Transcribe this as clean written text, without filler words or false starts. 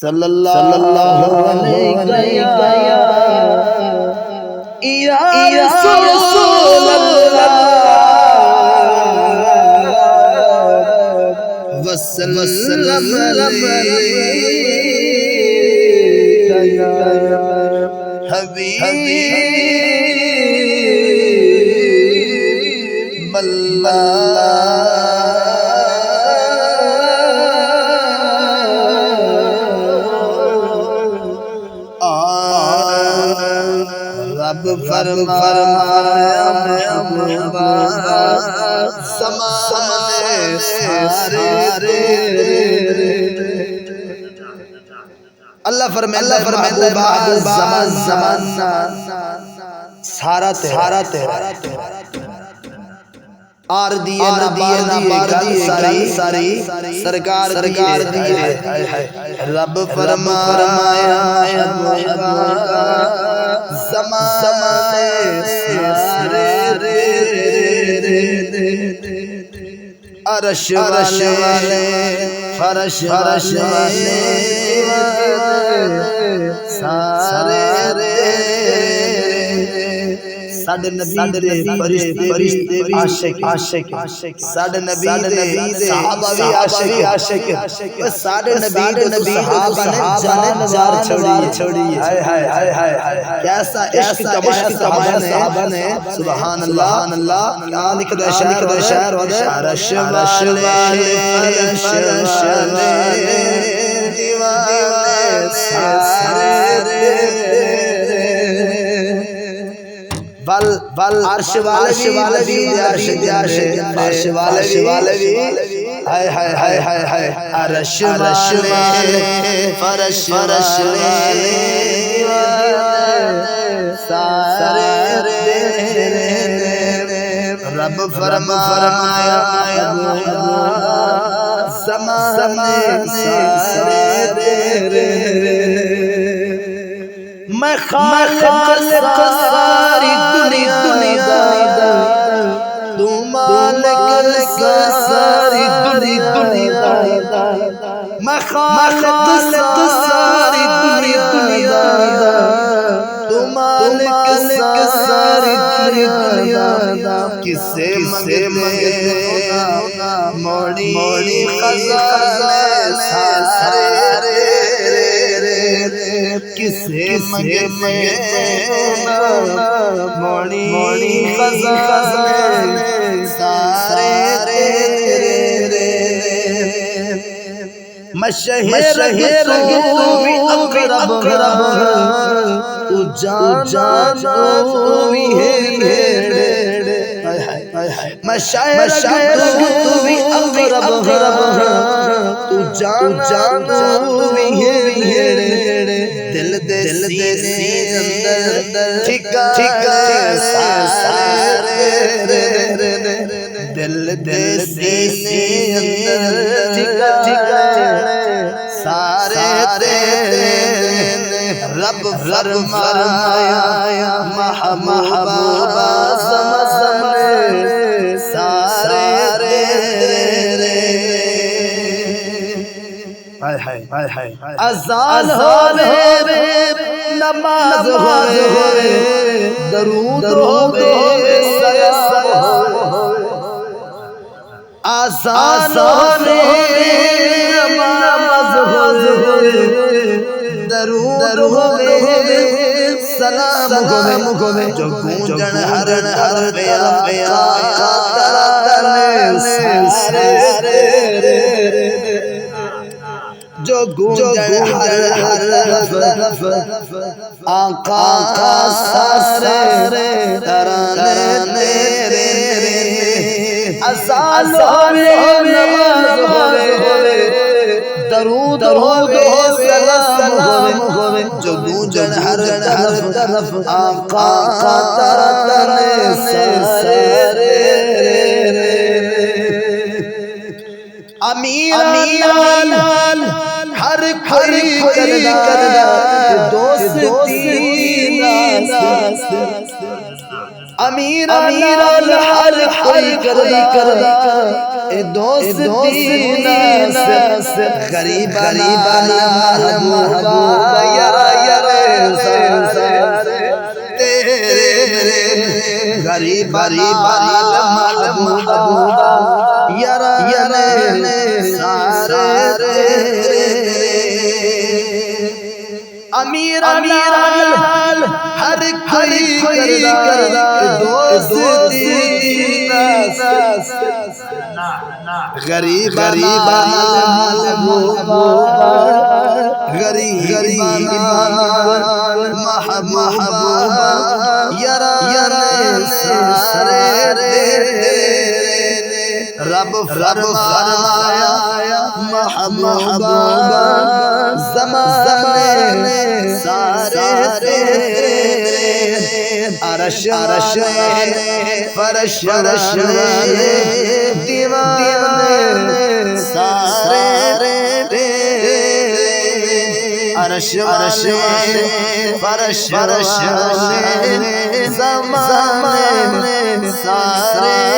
صلی اللہ علیہ یا رسول اللہ وسلم علیک یا حبیب اللہ رب فرمایا محبوبا زمانے سارے اللہ فرمایا محبوبا زمانہ سارا تیرا آر دیے ساری سرکار دیے رب فرمایا زمانے سارے عرش والے فرش والے سارے ساڈے نبی دے فرشتے عاشق ساڈے نبی دے صحابہ بھی عاشق ساڈے نبی دے صحابہ نے جان چھوڑی ہائے ہائے کیسا عشق کمایا صحابہ نے سبحان اللہ کیا لکھ دے شعر عرش والے فرش والے دیوانے سارے بل عرش والے بھی عرش والے بھی ہائے عرش والے فرش والے سارے رب فرمایا زمانے سارے میں خالق ساری دنیا تو مالک ساری دنیا میں خالق ساری دنیا تو مالک ساری دنیا کسے منگے موڑی خزانے سارے کسے منگے موڑی خزانے سارے میں شہر تو بھی اقرب تو جان تو بھی ہے میں شہر تو بھی اقرب تو جان تو بھی ہے دل دے اندر ٹھیکا سارے دل دے اندر ٹھیکا سارے رب فرمایا محبوبا زمانے سارے اذان ہوے نماز ہوے درود ہوے سلام آسان ہوے نماز ہوے درود ہوے سلام ہوے جو گونجن ہر پیا جو گونجن ہر آقا کا سارے ترانے اذان ہوے نماز ہوے درود ہوے سلام ہوے جو گونجن ہر طرف آقا کا ترانے سارے امین ہر کوئی کردا دوستی امیر ہر کوئی کردا دوستی ناس غریبانا محبوبا یا تیرے غریبانا محبوبا یا سارے امیر ہر کوئی کرنا دوستی ناس غریبانا محبوبا محبوبا یا سارے رب فرمایا محبوبا زمانے سارے عرش فرش دیوانے سارے عرش فرش زمانے سارے